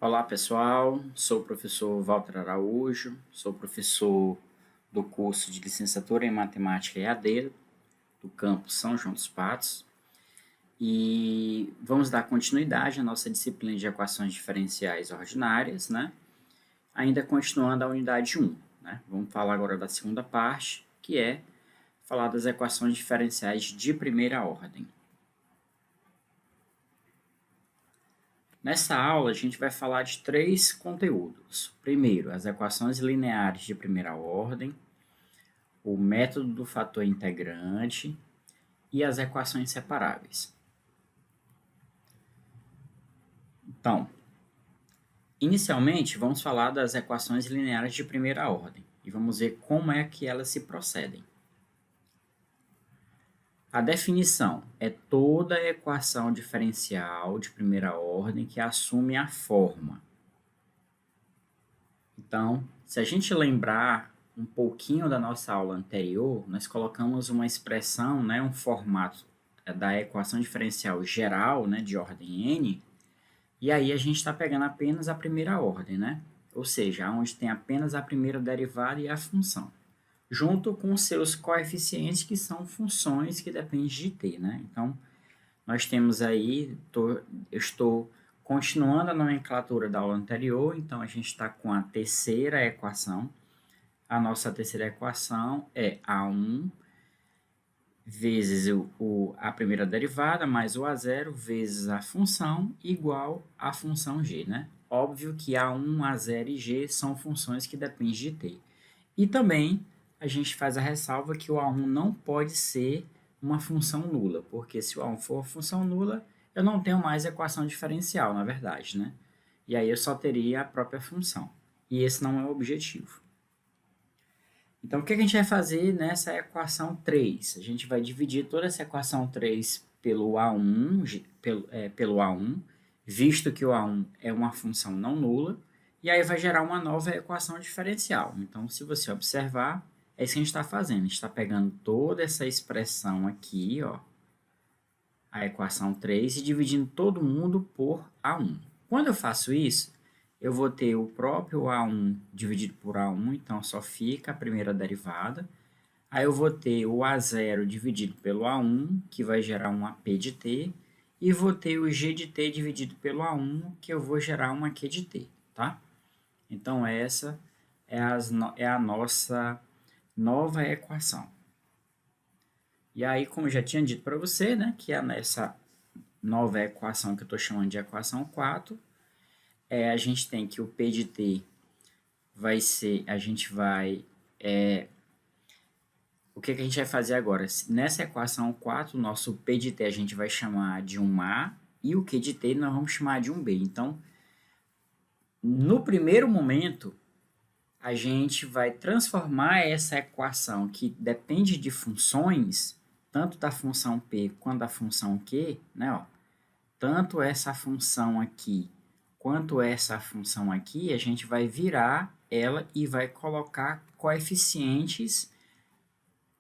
Olá pessoal, sou o professor Walter Araújo, sou professor do curso de licenciatura em Matemática EAD do campus São João dos Patos e vamos dar continuidade à nossa disciplina de equações diferenciais ordinárias, né? Ainda continuando a unidade 1, né? Vamos falar agora da segunda parte, que é falar das equações diferenciais de primeira ordem. Nessa aula, a gente vai falar de três conteúdos. Primeiro, as equações lineares de primeira ordem, o método do fator integrante e as equações separáveis. Então, inicialmente, vamos falar das equações lineares de primeira ordem e vamos ver como é que elas se procedem. A definição é toda equação diferencial de primeira ordem que assume a forma. Então, se a gente lembrar um pouquinho da nossa aula anterior, nós colocamos uma expressão, né, um formato da equação diferencial geral, né, de ordem n, e aí a gente está pegando apenas a primeira ordem, né? Ou seja, onde tem apenas a primeira derivada e a função, junto com seus coeficientes, que são funções que dependem de t, né? Então, nós temos aí, eu estou continuando a nomenclatura da aula anterior, então a gente está com a terceira equação. A nossa terceira equação é A1 vezes a primeira derivada mais o A0 vezes a função igual à função g, né? Óbvio que A1, A0 e g são funções que dependem de t. E também a gente faz a ressalva que o A1 não pode ser uma função nula, porque se o A1 for uma função nula, eu não tenho mais equação diferencial, na verdade, né? E aí eu só teria a própria função. E esse não é o objetivo. Então, o que a gente vai fazer nessa equação 3? A gente vai dividir toda essa equação 3 pelo A1, pelo A1, visto que o A1 é uma função não nula, e aí vai gerar uma nova equação diferencial. Então, se você observar, é isso que a gente está fazendo. A gente está pegando toda essa expressão aqui, ó, a equação 3, e dividindo todo mundo por A1. Quando eu faço isso, eu vou ter o próprio A1 dividido por A1, então só fica a primeira derivada. Aí eu vou ter o A0 dividido pelo A1, que vai gerar um AP de t, e vou ter o G de t dividido pelo A1, que eu vou gerar uma Q de t, tá? Então, essa é a nossa nova equação. E aí, como eu já tinha dito para você, né, que é nessa nova equação que eu estou chamando de equação 4, a gente tem que o P de t vai ser, o que a gente vai fazer agora? Nessa equação 4, o nosso P de t a gente vai chamar de um A e o Q de t nós vamos chamar de um B. Então, no primeiro momento, a gente vai transformar essa equação que depende de funções, tanto da função P quanto da função Q, né? Ó, tanto essa função aqui quanto essa função aqui, a gente vai virar ela e vai colocar coeficientes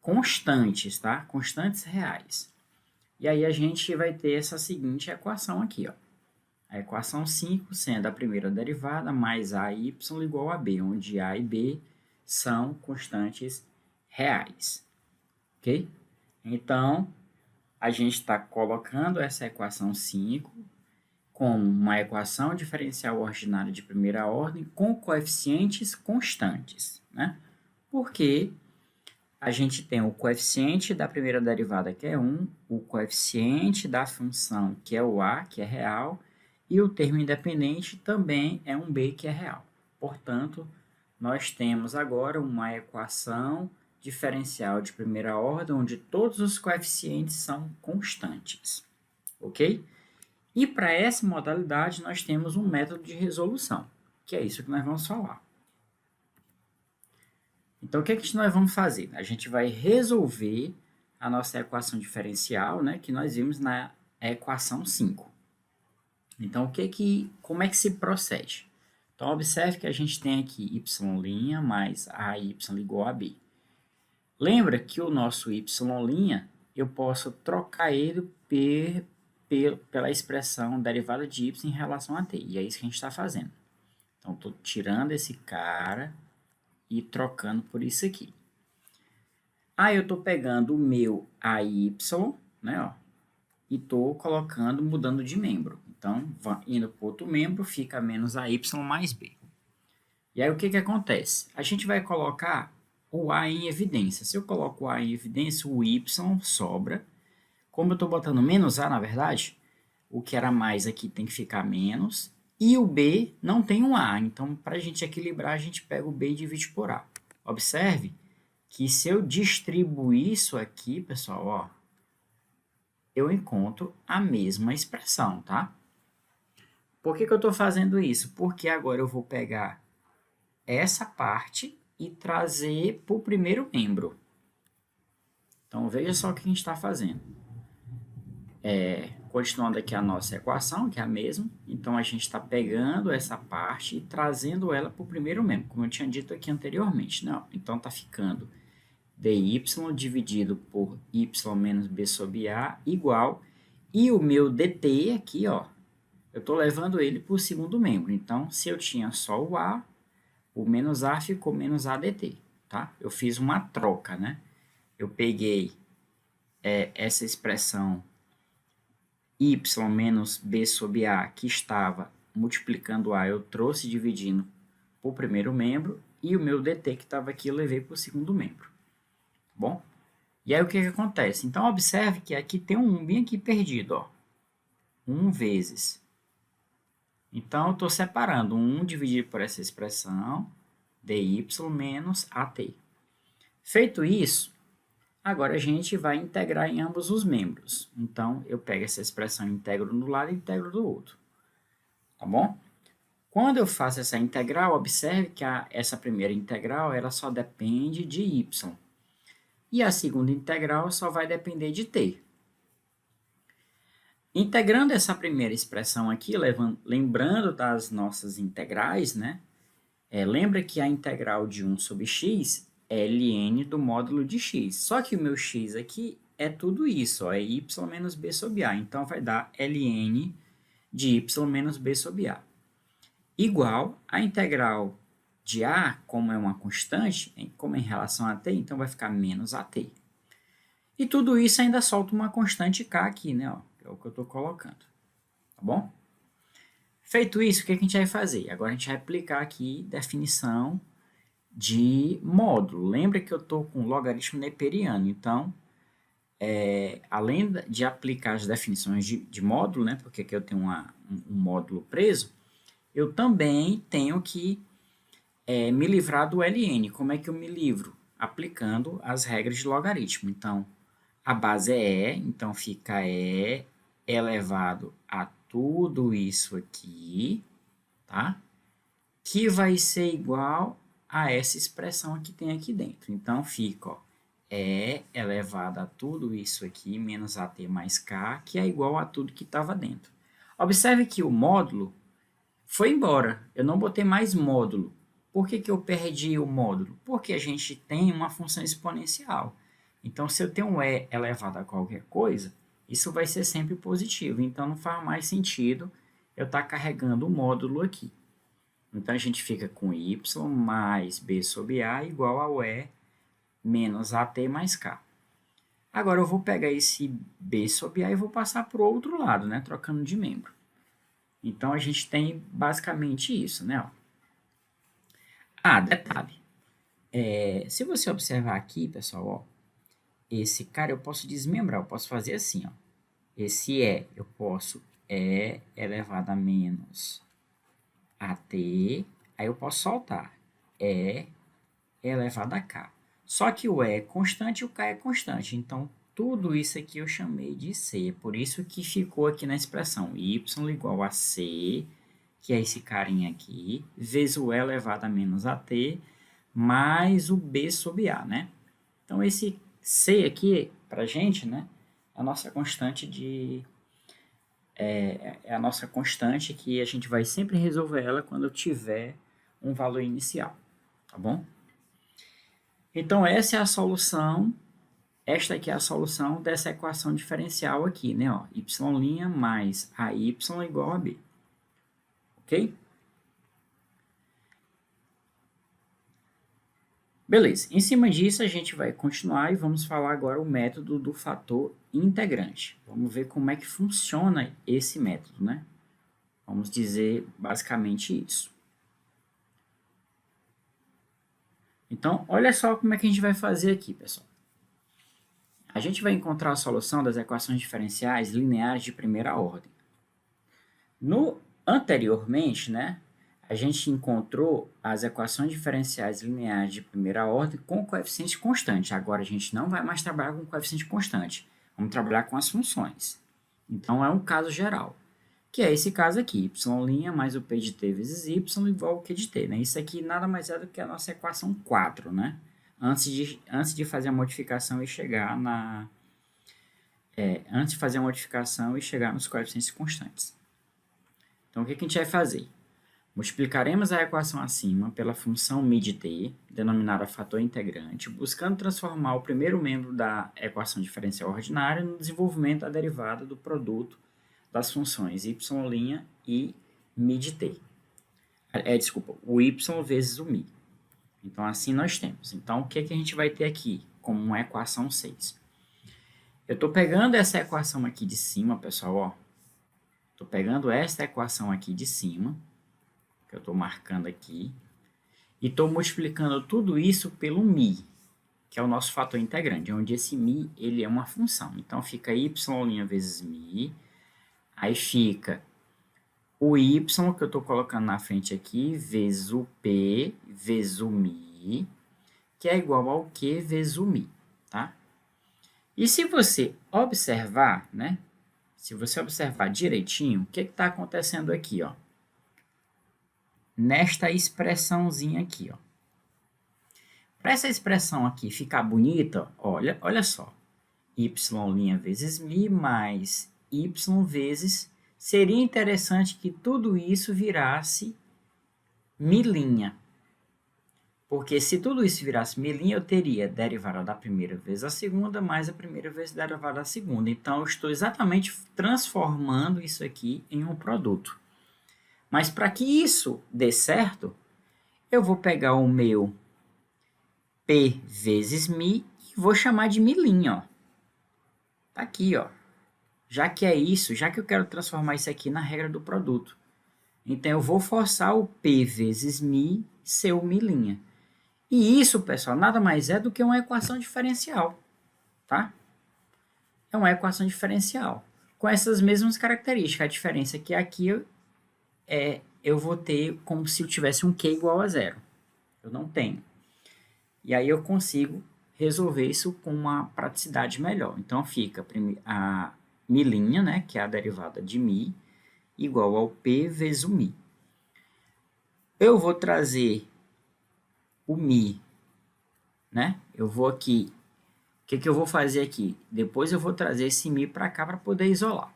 constantes, tá? Constantes reais. E aí a gente vai ter essa seguinte equação aqui, ó. A equação 5 sendo a primeira derivada mais a y igual a b, onde a e b são constantes reais. Ok? Então, a gente está colocando essa equação 5 como uma equação diferencial ordinária de primeira ordem com coeficientes constantes, né? Porque a gente tem o coeficiente da primeira derivada, que é 1, o coeficiente da função, que é o a, que é real, e o termo independente também é um b, que é real. Portanto, nós temos agora uma equação diferencial de primeira ordem, onde todos os coeficientes são constantes. Ok? E para essa modalidade, nós temos um método de resolução, que é isso que nós vamos falar. Então, o que nós vamos fazer? A gente vai resolver a nossa equação diferencial, né, que nós vimos na equação 5. Então, como é que se procede? Então, observe que a gente tem aqui y' mais AY igual a B. Lembra que o nosso y', eu posso trocar ele pela expressão derivada de y em relação a t. E é isso que a gente está fazendo. Então, estou tirando esse cara e trocando por isso aqui. Aí, eu estou pegando o meu AY, né, ó, e estou colocando, mudando de membro. Então, indo para outro membro, fica menos AY mais B. E aí, o que acontece? A gente vai colocar o A em evidência. Se eu coloco o A em evidência, o Y sobra. Como eu estou botando menos A, na verdade, o que era mais aqui tem que ficar menos. E o B não tem um A. Então, para a gente equilibrar, a gente pega o B e divide por A. Observe que se eu distribuir isso aqui, pessoal, ó, eu encontro a mesma expressão, tá? Por que eu estou fazendo isso? Porque agora eu vou pegar essa parte e trazer para o primeiro membro. Então, veja só o que a gente está fazendo. Continuando aqui a nossa equação, que é a mesma. Então, a gente está pegando essa parte e trazendo ela para o primeiro membro, como eu tinha dito aqui anteriormente. Não, então, está ficando dy dividido por y menos b sobre a igual, e o meu dt aqui, ó, eu estou levando ele para o segundo membro. Então, se eu tinha só o a, o menos a ficou menos a dt, tá? Eu fiz uma troca, né? Eu peguei essa expressão y menos b sobre a, que estava multiplicando a, eu trouxe dividindo para o primeiro membro, e o meu dt que estava aqui eu levei para o segundo membro. Bom, e aí o que acontece? Então, observe que aqui tem um 1 bem aqui perdido, ó. 1 vezes. Então, eu estou separando 1 dividido por essa expressão, dy menos at. Feito isso, agora a gente vai integrar em ambos os membros. Então, eu pego essa expressão, integro no lado e integro do outro. Tá bom? Quando eu faço essa integral, observe que essa primeira integral ela só depende de y. E a segunda integral só vai depender de t. Integrando essa primeira expressão aqui, lembrando das nossas integrais, né? Lembra que a integral de 1 sobre x é ln do módulo de x. Só que o meu x aqui é tudo isso, ó, é y menos b sobre a. Então, vai dar ln de y menos b sobre a. Igual a integral de a, como é uma constante, como é em relação a t, então vai ficar menos at. E tudo isso ainda solta uma constante k aqui, né? Ó, que é o que eu estou colocando. Tá bom? Feito isso, o que a gente vai fazer? Agora a gente vai aplicar aqui definição de módulo. Lembra que eu estou com logaritmo neperiano, então, além de aplicar as definições de módulo, né? Porque aqui eu tenho um módulo preso, eu também tenho que me livrar do ln. Como é que eu me livro? Aplicando as regras de logaritmo. Então, a base é E, então fica E elevado a tudo isso aqui, tá? Que vai ser igual a essa expressão que tem aqui dentro. Então, fica, ó, E elevado a tudo isso aqui, menos AT mais K, que é igual a tudo que estava dentro. Observe que o módulo foi embora. Eu não botei mais módulo. Por que eu perdi o módulo? Porque a gente tem uma função exponencial. Então, se eu tenho um E elevado a qualquer coisa, isso vai ser sempre positivo. Então, não faz mais sentido eu estar carregando o módulo aqui. Então, a gente fica com y mais b sobre a igual ao E menos at mais k. Agora, eu vou pegar esse b sobre a e vou passar para o outro lado, né? Trocando de membro. Então, a gente tem basicamente isso, né? Detalhe. Se você observar aqui, pessoal, ó, esse cara eu posso desmembrar, eu posso fazer assim, ó. Esse eu posso elevado a menos at, aí eu posso soltar elevado a k. Só que o E é constante e o K é constante, então tudo isso aqui eu chamei de C, por isso que ficou aqui na expressão y igual a C, que é esse carinha aqui, vezes o E elevado a menos AT, mais o B sobre A, né? Então, esse C aqui, pra gente, né, é a nossa constante é a nossa constante que a gente vai sempre resolver ela quando eu tiver um valor inicial, tá bom? Então, essa é a solução esta aqui é a solução dessa equação diferencial aqui, né? Ó, y' mais AY igual a B. Ok? Beleza. Em cima disso, a gente vai continuar e vamos falar agora o método do fator integrante. Vamos ver como é que funciona esse método, né? Vamos dizer basicamente isso. Então, olha só como é que a gente vai fazer aqui, pessoal. A gente vai encontrar a solução das equações diferenciais lineares de primeira ordem. Anteriormente, né, a gente encontrou as equações diferenciais lineares de primeira ordem com coeficiente constante. Agora a gente não vai mais trabalhar com coeficiente constante. Vamos trabalhar com as funções. Então é um caso geral, que é esse caso aqui, y' mais o p de t vezes y igual ao q de t. Né? Isso aqui nada mais é do que a nossa equação 4, né? Antes de fazer a modificação e chegar antes de fazer a modificação e chegar nos coeficientes constantes. Então, o que a gente vai fazer? Multiplicaremos a equação acima pela função μ de t, denominada fator integrante, buscando transformar o primeiro membro da equação diferencial ordinária no desenvolvimento da derivada do produto das funções y' e μ de t. Desculpa, o y vezes o μ. Então, assim nós temos. Então, o que a gente vai ter aqui como uma equação 6? Eu estou pegando essa equação aqui de cima, pessoal, ó. Estou pegando esta equação aqui de cima, que eu estou marcando aqui, e estou multiplicando tudo isso pelo μ, que é o nosso fator integrante, onde esse μ ele é uma função. Então, fica y' vezes μ, aí fica o y que eu estou colocando na frente aqui, vezes o p, vezes o μ, que é igual ao q vezes o μ, tá? E se você observar, né? Se você observar direitinho, o que está acontecendo aqui, ó? Nesta expressãozinha aqui, ó. Para essa expressão aqui ficar bonita, olha só. Y' vezes μ mais y vezes... Seria interessante que tudo isso virasse μ'. Porque se tudo isso virasse μ', eu teria derivada da primeira vezes a segunda, mais a primeira vezes derivada da segunda. Então, eu estou exatamente transformando isso aqui em um produto. Mas para que isso dê certo, eu vou pegar o meu P vezes μ e vou chamar de μ', ó. Tá aqui, ó. Já que é isso, já que eu quero transformar isso aqui na regra do produto. Então, eu vou forçar o P vezes μ ser o μ'. E isso, pessoal, nada mais é do que uma equação diferencial, tá? É uma equação diferencial, com essas mesmas características. A diferença é que aqui eu vou ter como se eu tivesse um Q igual a zero. Eu não tenho. E aí eu consigo resolver isso com uma praticidade melhor. Então, fica a μ', né, que é a derivada de μ, igual ao P vezes o μ. Eu vou trazer o μ, né? Eu vou aqui... O que eu vou fazer aqui? Depois eu vou trazer esse μ para cá para poder isolar.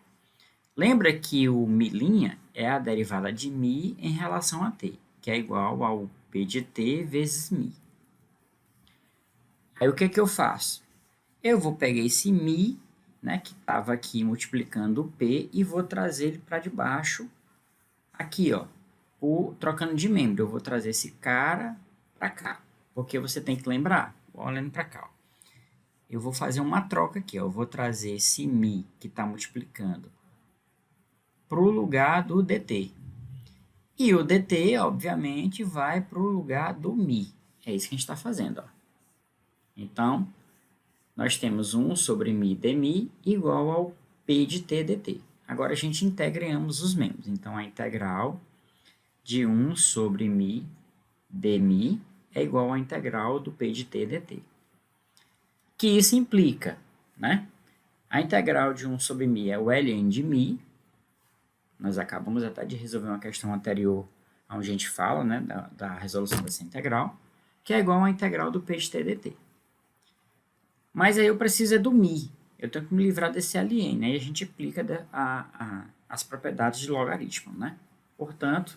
Lembra que o μ' é a derivada de μ em relação a t, que é igual ao P de t vezes μ. Aí o que eu faço? Eu vou pegar esse μ, né, que estava aqui multiplicando o P, e vou trazer ele para debaixo, aqui, ó, trocando de membro. Eu vou trazer esse cara para cá, porque você tem que lembrar, olhando para cá, ó. Eu vou fazer uma troca aqui, ó. Eu vou trazer esse μ que está multiplicando para o lugar do dt. E o dt, obviamente, vai para o lugar do μ. É isso que a gente está fazendo, ó. Então, nós temos 1 sobre μ dμ igual ao p de t dt. Agora, a gente integra em ambos os membros. Então, a integral de 1 sobre μ dμ é igual à integral do p de t dt. Que isso implica, né? A integral de 1 sobre μ é o ln de μ. Nós acabamos até de resolver uma questão anterior, onde a gente fala, né, da resolução dessa integral, que é igual à integral do p de t dt. Mas aí eu preciso do μ. Eu tenho que me livrar desse ln, né? E a gente aplica as propriedades de logaritmo, né? Portanto,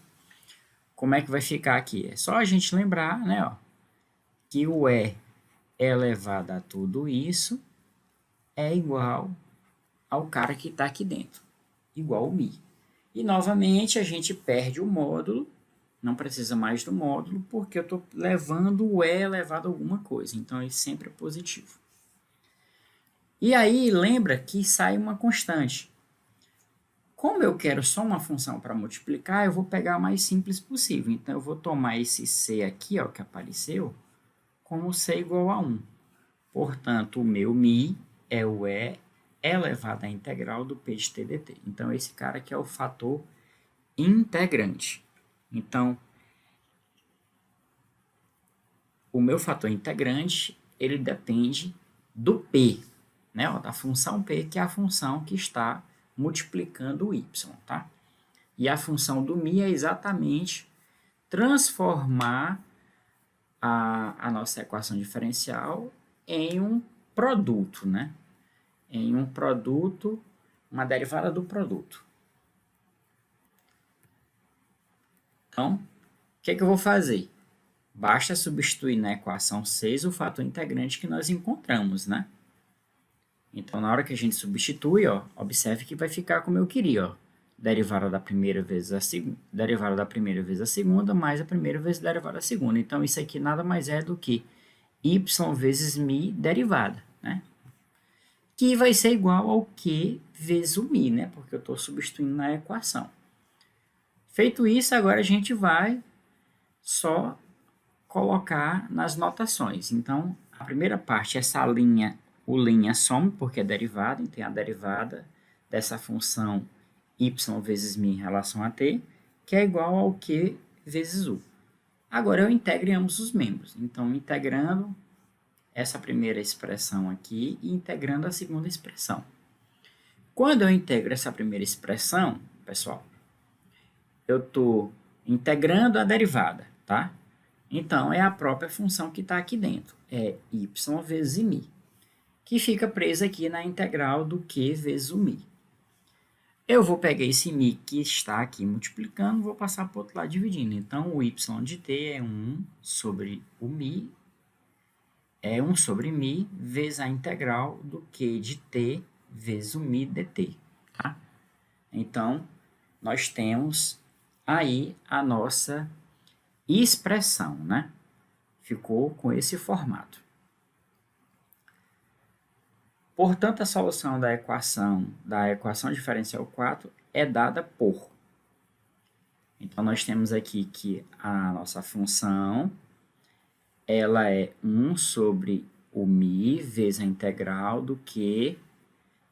como é que vai ficar aqui? É só a gente lembrar, né, ó, que o E é elevado a tudo isso é igual ao cara que está aqui dentro, igual o mi. E, novamente, a gente perde o módulo, não precisa mais do módulo, porque eu estou levando o e elevado a alguma coisa. Então, ele sempre é positivo. E aí, lembra que sai uma constante. Como eu quero só uma função para multiplicar, eu vou pegar a mais simples possível. Então, eu vou tomar esse c aqui, ó, que apareceu, como c igual a 1. Portanto, o meu mi é o e elevado à integral do p de t dt. Então, esse cara aqui é o fator integrante. Então, o meu fator integrante, ele depende do p, né? Ó, da função p, que é a função que está multiplicando o y, tá? E a função do mi é exatamente transformar a nossa equação diferencial em um produto, né? Em um produto, uma derivada do produto. Então, o que eu vou fazer? Basta substituir na equação 6 o fator integrante que nós encontramos, né? Então, na hora que a gente substitui, ó, observe que vai ficar como eu queria, ó. Derivada da primeira vezes a segunda, derivada da primeira vezes a segunda, mais a primeira vezes derivada da segunda. Então, isso aqui nada mais é do que y vezes mi derivada, né? Que vai ser igual ao q vezes o mi, né? Porque eu estou substituindo na equação. Feito isso, agora a gente vai só colocar nas notações. Então, a primeira parte, essa linha, o linha some, porque é derivada, então é a derivada dessa função y vezes mi em relação a t, que é igual ao q vezes u. Agora eu integro em ambos os membros. Então, integrando essa primeira expressão aqui e integrando a segunda expressão. Quando eu integro essa primeira expressão, pessoal, eu estou integrando a derivada, tá? Então, é a própria função que está aqui dentro. É y vezes mi, que fica presa aqui na integral do q vezes o mi. Eu vou pegar esse mi que está aqui multiplicando, vou passar para o outro lado dividindo. Então, o y de t é 1 sobre o mi, é 1 sobre mi, vezes a integral do q de t vezes o mi dt. Tá? Então, nós temos aí a nossa expressão, né? Ficou com esse formato. Portanto, a solução da equação diferencial 4 é dada por. Então, nós temos aqui que a nossa função ela é 1 sobre o mi vezes a integral do q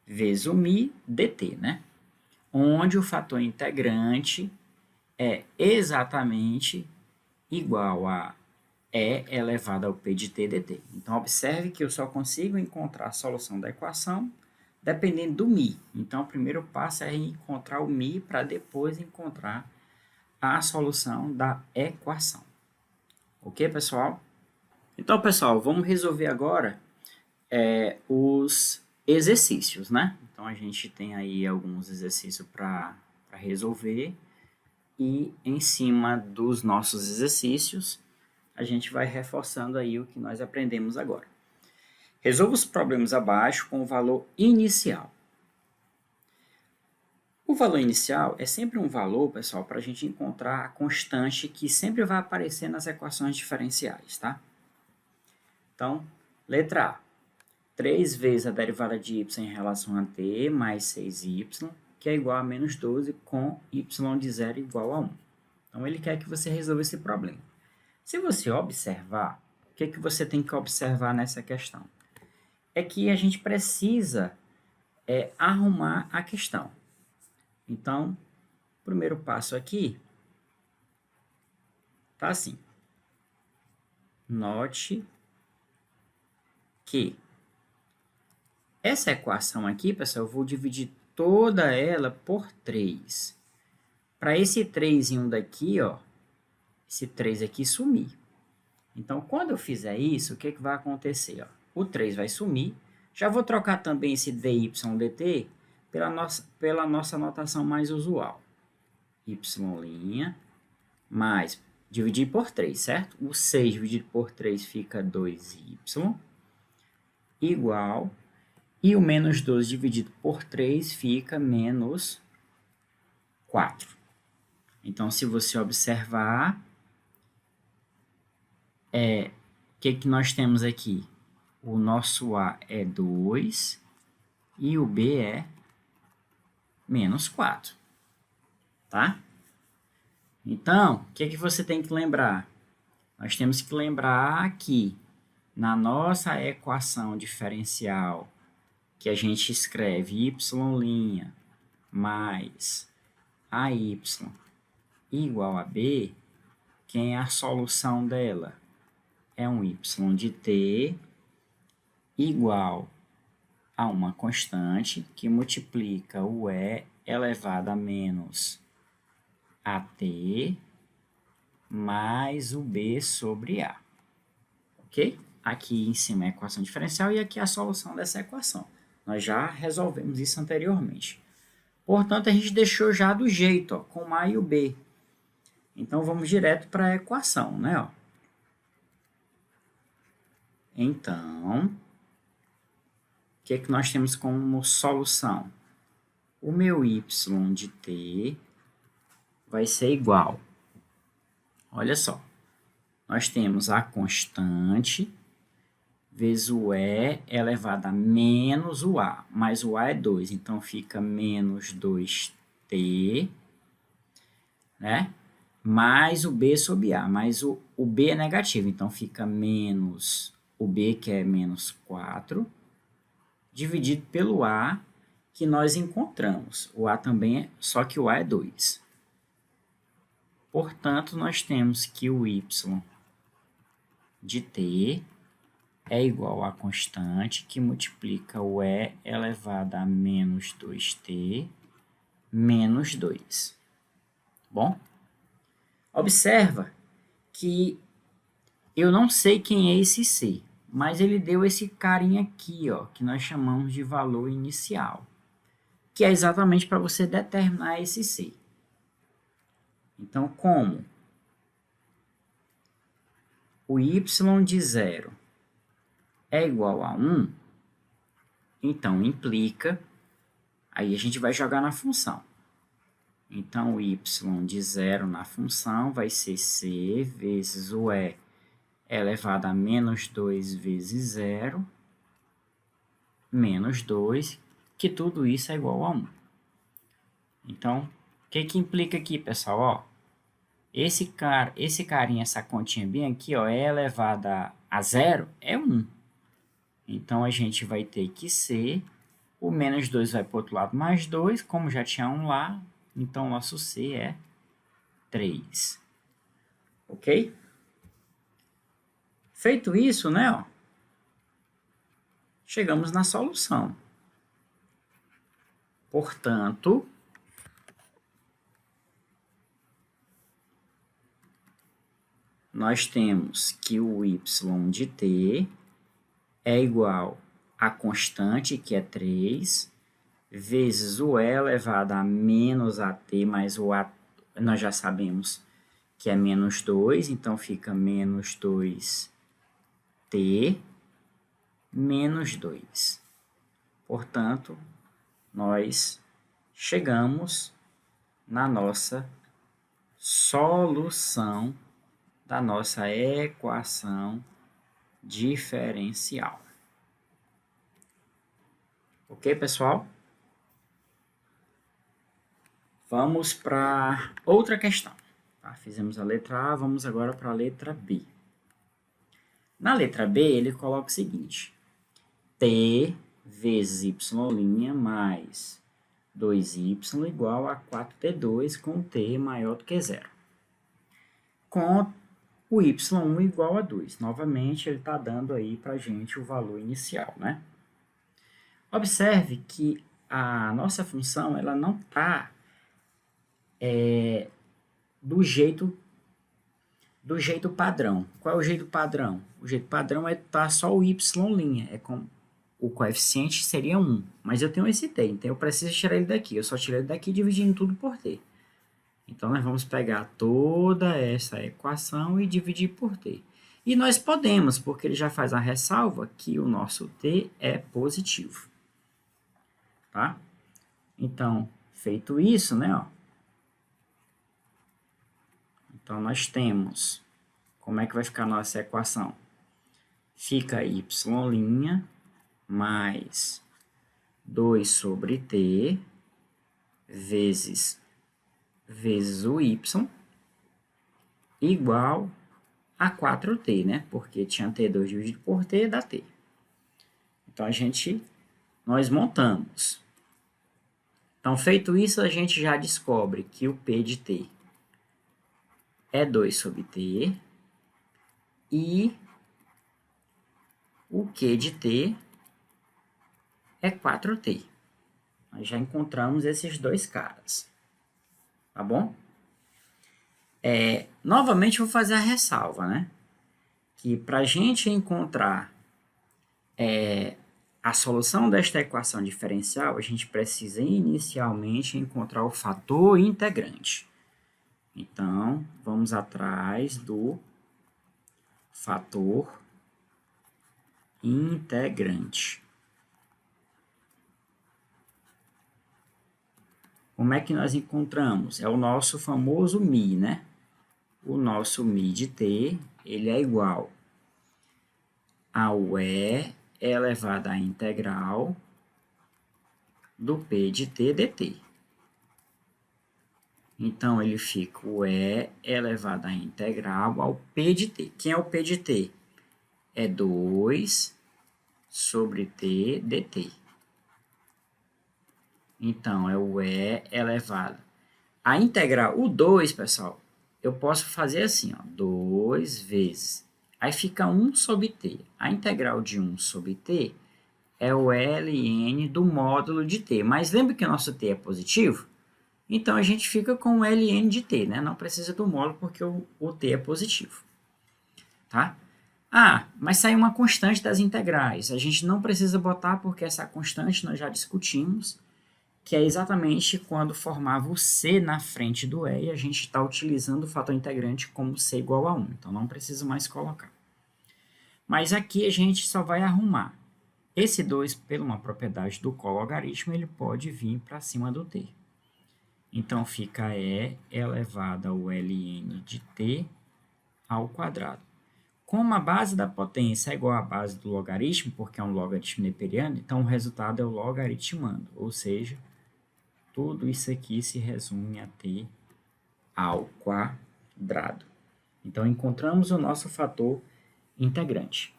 vezes o mi dt, né? Onde o fator integrante é exatamente igual a e elevado ao p de t dt. Então, observe que eu só consigo encontrar a solução da equação dependendo do mi. Então, o primeiro passo é encontrar o mi para depois encontrar a solução da equação. Ok, pessoal? Então, pessoal, vamos resolver agora os exercícios, né? Então, a gente tem aí alguns exercícios para resolver e em cima dos nossos exercícios, a gente vai reforçando aí o que nós aprendemos agora. Resolva os problemas abaixo com o valor inicial. O valor inicial é sempre um valor, pessoal, para a gente encontrar a constante que sempre vai aparecer nas equações diferenciais, tá? Então, letra A. 3 vezes a derivada de y em relação a t mais 6y, que é igual a menos 12, com y de 0 igual a 1. Então, ele quer que você resolva esse problema. Se você observar, o que você tem que observar nessa questão? É que a gente precisa arrumar a questão. Então, o primeiro passo aqui tá assim. Note que essa equação aqui, pessoal, eu vou dividir toda ela por 3. Para esse 3 daqui, ó, esse 3 aqui sumir. Então, quando eu fizer isso, o que vai acontecer? Ó? O 3 vai sumir. Já vou trocar também esse dy dt pela nossa notação mais usual. Y' mais, dividir por 3, certo? O 6 dividido por 3 fica 2y, igual. E o menos 2 dividido por 3 fica menos 4. Então, se você observar, o que nós temos aqui? O nosso A é 2 e o B é menos 4. Tá? Então, o que você tem que lembrar? Nós temos que lembrar que na nossa equação diferencial, que a gente escreve y' mais AY igual a B, quem é a solução dela? É um y de t igual a uma constante que multiplica o e elevado a menos at mais o b sobre a. Ok? Aqui em cima é a equação diferencial e aqui é a solução dessa equação. Nós já resolvemos isso anteriormente. Portanto, a gente deixou já do jeito, ó, com o a e o b. Então, vamos direto para a equação, né? Ó. Então, o que nós temos como solução? O meu y de t vai ser igual. Olha só, nós temos a constante vezes o e elevado a menos o a, mas o a é 2, então fica menos 2t, né? Mais o b sobre a, mas o b é negativo, então fica menos o b, que é menos 4, dividido pelo a, que nós encontramos. O a também é, só que o a é 2. Portanto, nós temos que o y de t é igual à constante que multiplica o e elevado a menos 2t menos 2. Bom? Observa que eu não sei quem é esse c, mas ele deu esse carinha aqui, ó, que nós chamamos de valor inicial, que é exatamente para você determinar esse c. Então, como o y de 0 é igual a 1, então implica, aí a gente vai jogar na função. Então, o y de 0 na função vai ser c vezes o e elevado a menos 2 vezes 0, menos 2, que tudo isso é igual a 1. Então, o que implica aqui, pessoal? Ó, esse carinha, essa continha bem aqui, ó, e elevada a 0 é 1. Então, a gente vai ter que ser, o menos 2 vai para o outro lado mais 2, como já tinha 1 lá, então nosso c é 3. Ok? Feito isso, né, ó, chegamos na solução. Portanto, nós temos que o y de t é igual à constante, que é 3, vezes o e elevado a menos at, mais o a nós já sabemos que é menos 2, então fica menos 2t menos 2. Portanto, nós chegamos na nossa solução da nossa equação diferencial. Ok, pessoal? Vamos para outra questão. Tá? Fizemos a letra A, vamos agora para a letra B. Na letra B, ele coloca o seguinte: t vezes y' mais 2y igual a 4t2 com t maior do que 0. Com o y1 igual a 2. Novamente, ele está dando aí para a gente o valor inicial, né? Observe que a nossa função ela não está do jeito padrão. Qual é o jeito padrão? O jeito padrão é estar só o y', é com o coeficiente seria 1, mas eu tenho esse t, então eu preciso tirar ele daqui. Eu só tirei ele daqui dividindo tudo por t. Então, nós vamos pegar toda essa equação e dividir por t. E nós podemos, porque ele já faz a ressalva que o nosso t é positivo. tá? Então, feito isso, né, ó. Então, nós temos, como é que vai ficar a nossa equação? Fica y' mais 2 sobre t vezes o y igual a 4t, né? Porque tinha t2 dividido por t dá t. Então, nós montamos. Então, feito isso, a gente já descobre que o p de t é 2 sobre t e o q de t é 4t. Nós já encontramos esses dois caras. Tá bom? Novamente, vou fazer a ressalva, né? Que para a gente encontrar a solução desta equação diferencial, a gente precisa inicialmente encontrar o fator integrante. Então, vamos atrás do fator integrante. Como é que nós encontramos? É o nosso famoso μ, né? O nosso μ de t, ele é igual ao e elevado à integral do p de t dt. Então, ele fica o e elevado à integral ao p de t. Quem é o p de t? É 2 sobre t dt. Então, é o e elevado à integral. O 2, pessoal, eu posso fazer assim, ó, 2 vezes. Aí fica 1 sobre t. A integral de 1 sobre t é o ln do módulo de t. Mas lembra que o nosso t é positivo? Então, a gente fica com o ln de t, né? Não precisa do módulo porque o t é positivo. Tá? Ah, mas sai uma constante das integrais. A gente não precisa botar porque essa constante nós já discutimos, que é exatamente quando formava o c na frente do e, e a gente está utilizando o fator integrante como c igual a 1. Então, não precisa mais colocar. Mas aqui a gente só vai arrumar. Esse 2, por uma propriedade do cologaritmo, ele pode vir para cima do t. Então, fica e elevado ao ln de t ao quadrado. Como a base da potência é igual à base do logaritmo, porque é um logaritmo neperiano, então o resultado é o logaritmando, ou seja, tudo isso aqui se resume a t ao quadrado. Então, encontramos o nosso fator integrante.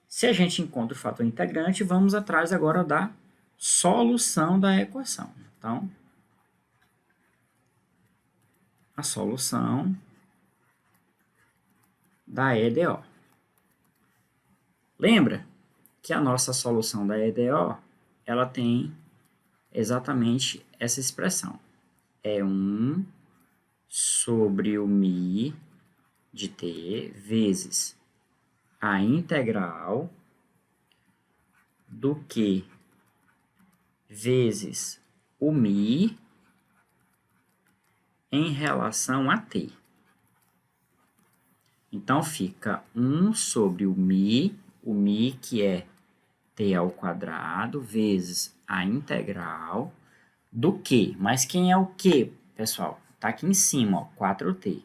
Se a gente encontra o fator integrante, vamos atrás agora da solução da equação. Então, a solução da EDO. Lembra que a nossa solução da EDO, ela tem exatamente essa expressão. É 1 sobre o μ de t vezes a integral do Q vezes o μ em relação a t. Então, fica 1 sobre o μ que é t ao quadrado, vezes a integral do Q. Mas quem é o Q, pessoal? Está aqui em cima, ó, 4t.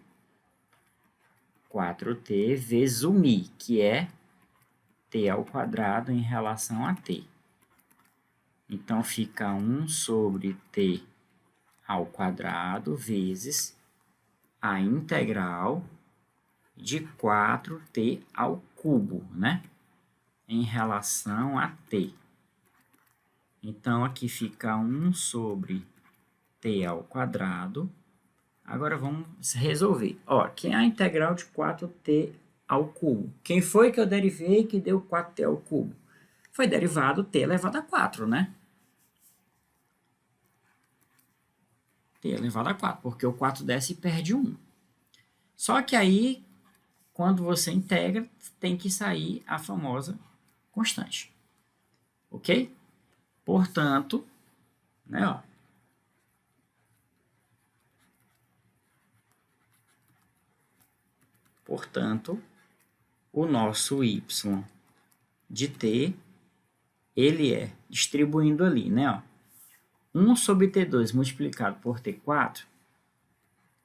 4t vezes o μ, que é t ao quadrado em relação a t. Então, fica 1 sobre t ao quadrado vezes a integral de 4t ao cubo, né? Em relação a t. Então, aqui fica 1 sobre t ao quadrado. Agora, vamos resolver. Ó, que é a integral de 4t ao cubo? Quem foi que eu derivei que deu 4t ao cubo? Foi derivado t elevado a 4, né? T elevado a 4, porque o 4 desce e perde 1. Só que aí, quando você integra, tem que sair a famosa constante. Ok? Portanto, né, ó. Portanto, o nosso y de t, ele é distribuindo ali, né, ó. 1 sobre T2 multiplicado por T4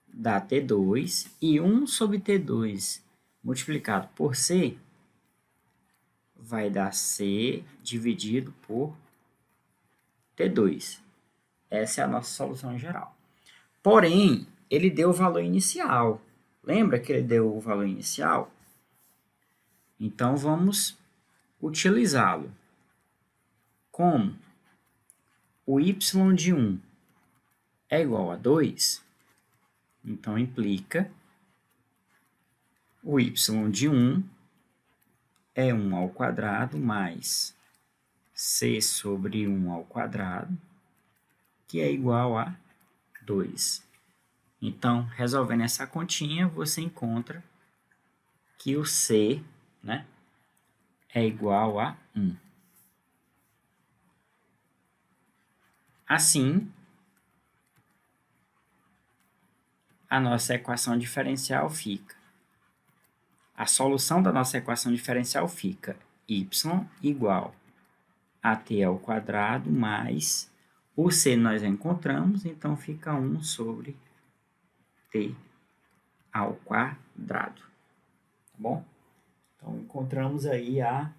dá T2, e 1 sobre T2 multiplicado por C vai dar C dividido por T2. Essa é a nossa solução geral. Porém, ele deu o valor inicial. Lembra que ele deu o valor inicial? Então, vamos utilizá-lo. Como o y de 1 é igual a 2, então implica o y de 1 é 1 ao quadrado mais c sobre 1 ao quadrado, que é igual a 2. Então, resolvendo essa continha, você encontra que o c, né, é igual a 1. Assim, a nossa equação diferencial fica. A solução da nossa equação diferencial fica y igual a t ao quadrado mais o c nós já encontramos, então fica 1 sobre t ao quadrado. Tá bom? Então, encontramos aí a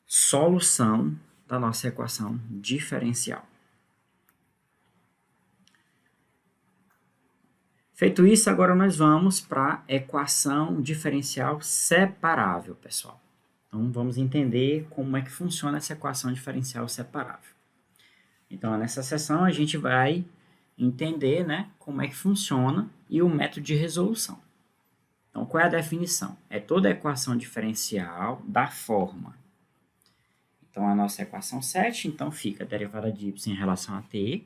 solução da nossa equação diferencial. Feito isso, agora nós vamos para a equação diferencial separável, pessoal. Então, vamos entender como é que funciona essa equação diferencial separável. Então, nessa sessão, a gente vai entender, né, como é que funciona e o método de resolução. Então, qual é a definição? É toda a equação diferencial da forma. Então, a nossa equação 7, então, fica a derivada de y em relação a t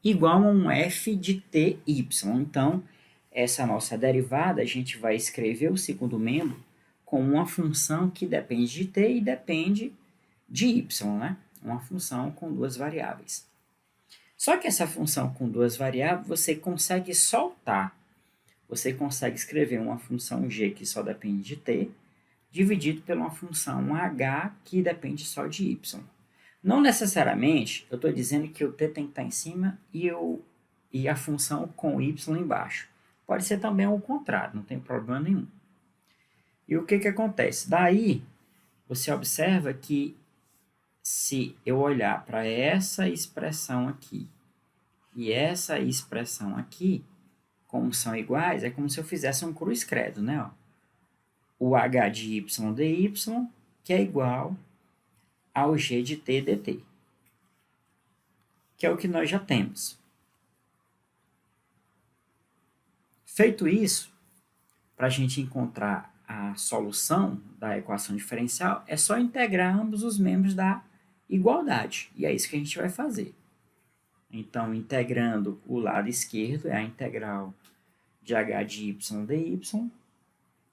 igual a um f de ty. Então, essa nossa derivada, a gente vai escrever o segundo membro como uma função que depende de t e depende de y, né? Uma função com duas variáveis. Só que essa função com duas variáveis, você consegue soltar. Você consegue escrever uma função g que só depende de t, dividido por uma função h que depende só de y. Não necessariamente, eu estou dizendo que o t tem que estar em cima e a função com y embaixo. Pode ser também o contrário, não tem problema nenhum. E o que acontece? Daí, você observa que se eu olhar para essa expressão aqui e essa expressão aqui, como são iguais, é como se eu fizesse um cruz credo, né? Ó. O h de y dy, que é igual ao g de t dt, que é o que nós já temos. Feito isso, para a gente encontrar a solução da equação diferencial, é só integrar ambos os membros da igualdade, e é isso que a gente vai fazer. Então, integrando o lado esquerdo, é a integral de h de y dy,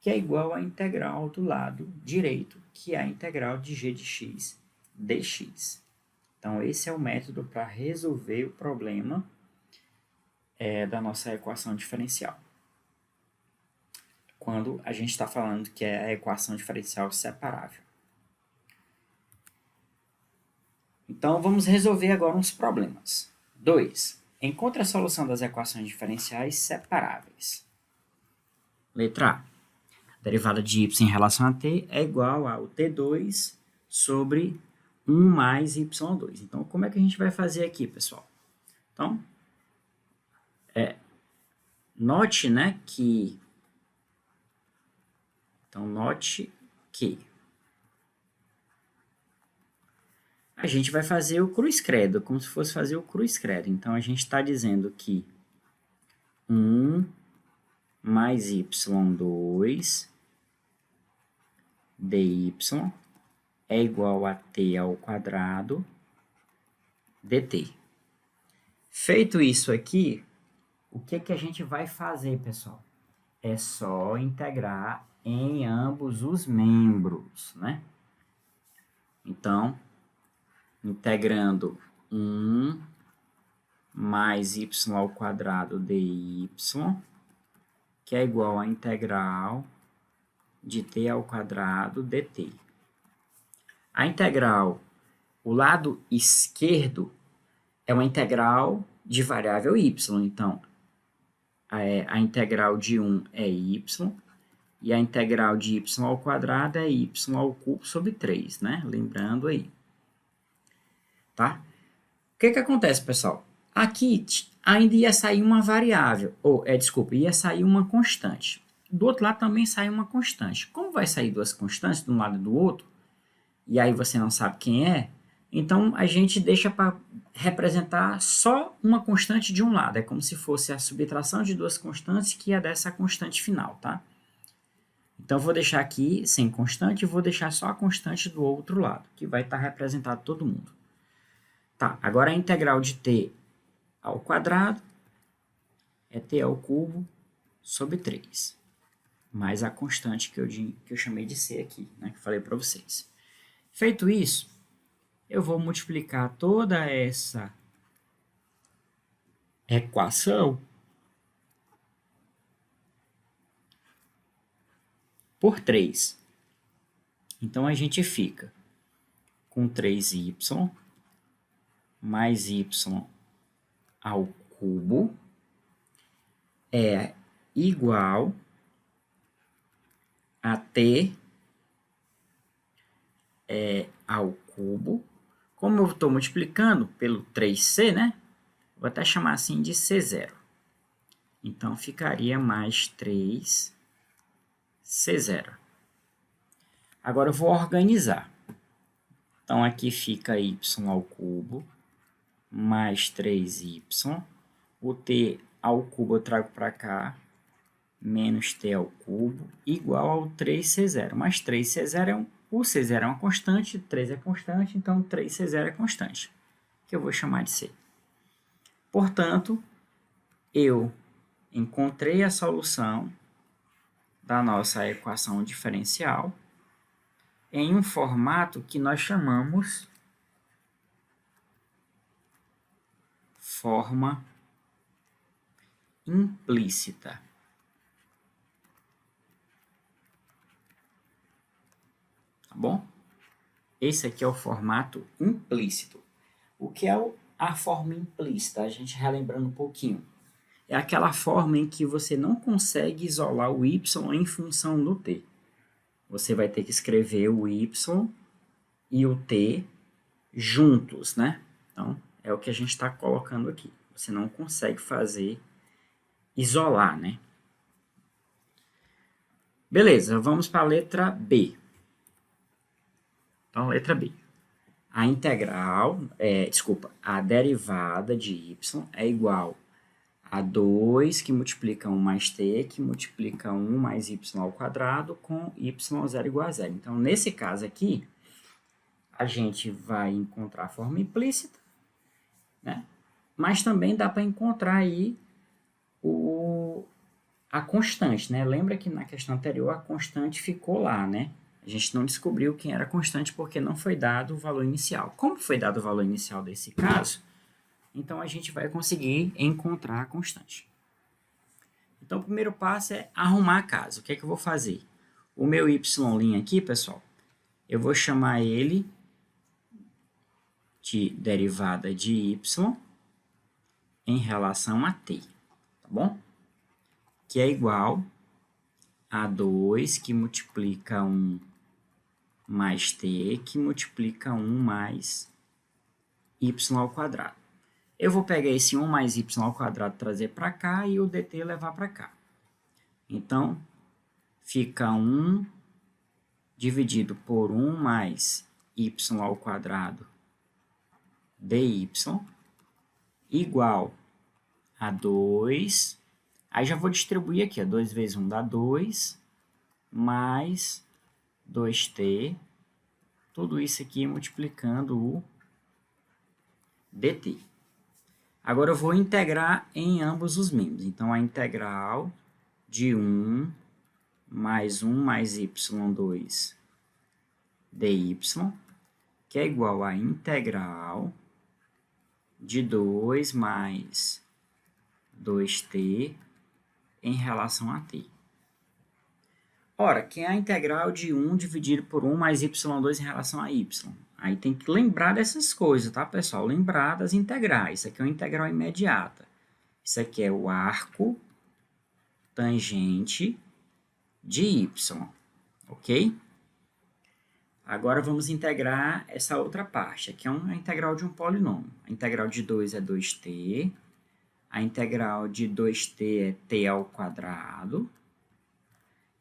que é igual à integral do lado direito, que é a integral de g de x dx. Então, esse é o método para resolver o problema da nossa equação diferencial. Quando a gente está falando que é a equação diferencial separável. Então, vamos resolver agora uns problemas. 2. Encontre a solução das equações diferenciais separáveis. Letra A. A derivada de y em relação a t é igual ao t2 sobre 1 mais y2. Então, como é que a gente vai fazer aqui, pessoal? Então, note, né, que... Então, note que a gente vai fazer o cruz credo, como se fosse fazer o cruz credo. Então, a gente está dizendo que 1 mais y2 dy é igual a t ao quadrado dt. Feito isso aqui, o que a gente vai fazer, pessoal? É só integrar em ambos os membros, né? Então, integrando 1 mais y ao quadrado dy, que é igual à integral de t ao quadrado dt. A integral, o lado esquerdo, é uma integral de variável y. Então, a integral de 1 é y, e a integral de y ao quadrado é y ao cubo sobre 3, né? Lembrando aí. Tá? O que acontece, pessoal? Aqui ainda ia sair uma variável, desculpa, ia sair uma constante. Do outro lado também sai uma constante. Como vai sair duas constantes de um lado e do outro, e aí você não sabe quem é, então a gente deixa para representar só uma constante de um lado. É como se fosse a subtração de duas constantes que ia dessa constante final, tá? Então, vou deixar aqui sem constante e vou deixar só a constante do outro lado, que vai estar representado todo mundo. Tá, agora a integral de t ao quadrado é t ao cubo sobre 3, mais a constante que eu chamei de c aqui, né, que eu falei para vocês. Feito isso, eu vou multiplicar toda essa equação por 3. Então, a gente fica com 3y mais y ao cubo é igual a t ao cubo. Como eu estou multiplicando pelo 3c, né? Vou até chamar assim de c0. Então, ficaria mais 3c0. Agora, eu vou organizar. Então, aqui fica y ao cubo mais 3y. O t ao cubo eu trago para cá, menos t ao cubo, igual ao 3c0. Mas 3c0 o c0 é uma constante, 3 é constante, então 3c0 é constante, que eu vou chamar de c. Portanto, eu encontrei a solução da nossa equação diferencial em um formato que nós chamamos forma implícita. Tá bom? Esse aqui é o formato implícito. O que é a forma implícita? A gente relembrando um pouquinho. É aquela forma em que você não consegue isolar o y em função do t. Você vai ter que escrever o y e o t juntos, né? Então, é o que a gente está colocando aqui. Você não consegue isolar, né? Beleza, vamos para a letra B. Então, letra B. A derivada de y é igual a 2 que multiplica 1 mais t, que multiplica 1 mais y ao quadrado com y0 igual a 0. Então, nesse caso aqui, a gente vai encontrar a forma implícita, né? Mas também dá para encontrar aí a constante, né? Lembra que na questão anterior a constante ficou lá, né? A gente não descobriu quem era a constante porque não foi dado o valor inicial. Como foi dado o valor inicial desse caso, então a gente vai conseguir encontrar a constante. Então o primeiro passo é arrumar a casa. O que é que eu vou fazer? O meu y' aqui, pessoal, eu vou chamar ele de derivada de y em relação a t, tá bom? Que é igual a 2 que multiplica 1 mais t, que multiplica 1 mais y ao quadrado. Eu vou pegar esse 1 mais y ao quadrado, trazer para cá, e o dt levar para cá. Então, fica 1 dividido por 1 mais y ao quadrado dy igual a 2. Aí já vou distribuir aqui, 2 vezes 1 dá 2, mais 2t, tudo isso aqui multiplicando o dt. Agora eu vou integrar em ambos os membros. Então, a integral de 1 mais 1 mais y2 dy, que é igual a integral de 2 mais 2t em relação a t. Ora, que é a integral de 1 dividido por 1 mais y2 em relação a y? Aí tem que lembrar dessas coisas, tá, pessoal? Lembrar das integrais. Isso aqui é uma integral imediata. Isso aqui é o arco tangente de y, ok? Agora vamos integrar essa outra parte. Aqui é uma integral de um polinômio. A integral de 2 é 2t. A integral de 2t é t ao quadrado.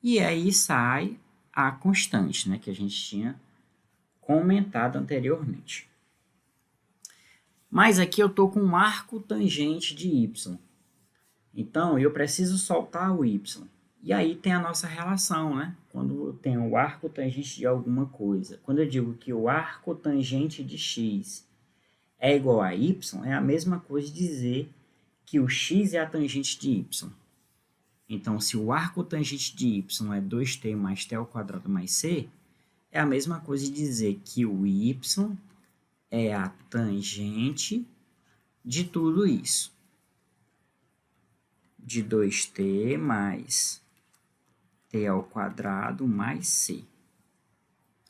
E aí sai a constante, né, que a gente tinha comentado anteriormente. Mas aqui eu estou com um arco tangente de y. Então, eu preciso soltar o y. E aí tem a nossa relação, né? Quando tem o arco tangente de alguma coisa. Quando eu digo que o arco tangente de x é igual a y, é a mesma coisa de dizer que o x é a tangente de y. Então, se o arco tangente de y é 2t mais t ao quadrado mais c, é a mesma coisa de dizer que o y é a tangente de tudo isso. De 2t mais t ao quadrado mais c.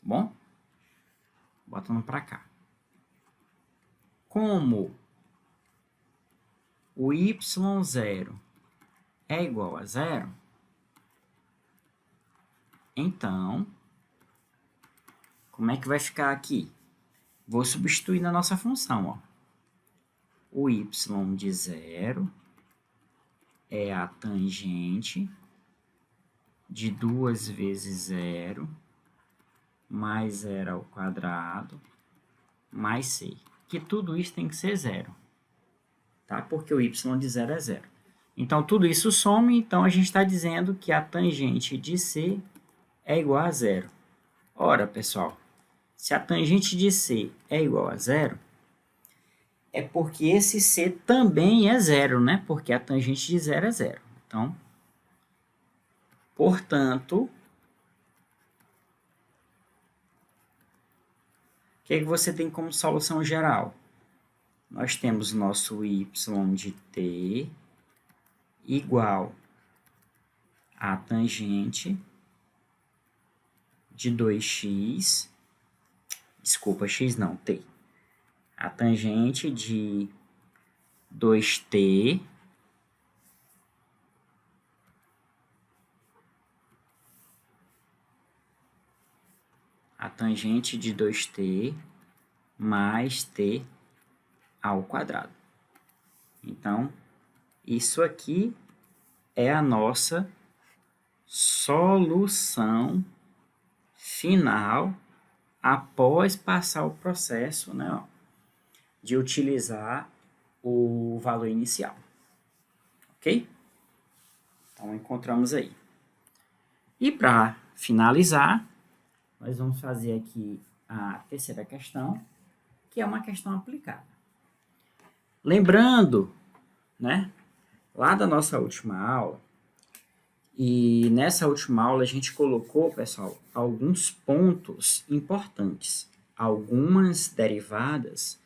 Bom? Botando para cá. Como o y0 é igual a zero, então, como é que vai ficar aqui? Vou substituir na nossa função, ó. O y de zero é a tangente de 2 vezes zero mais zero ao quadrado mais c. Que tudo isso tem que ser zero, tá? Porque o y de zero é zero. Então, tudo isso soma, então a gente está dizendo que a tangente de c é igual a zero. Ora, pessoal, se a tangente de c é igual a zero, é porque esse c também é zero, né? Porque a tangente de zero é zero. Então, portanto, o que é que você tem como solução geral? Nós temos o nosso y de t igual a tangente de 2x, desculpa, x não, t. A tangente de 2t mais t ao quadrado. Então, isso aqui é a nossa solução final após passar o processo, né, de utilizar o valor inicial. Ok? Então, encontramos aí. E para finalizar, nós vamos fazer aqui a terceira questão, que é uma questão aplicada. Lembrando, né, lá da nossa última aula, e nessa última aula a gente colocou, pessoal, alguns pontos importantes, algumas derivadas,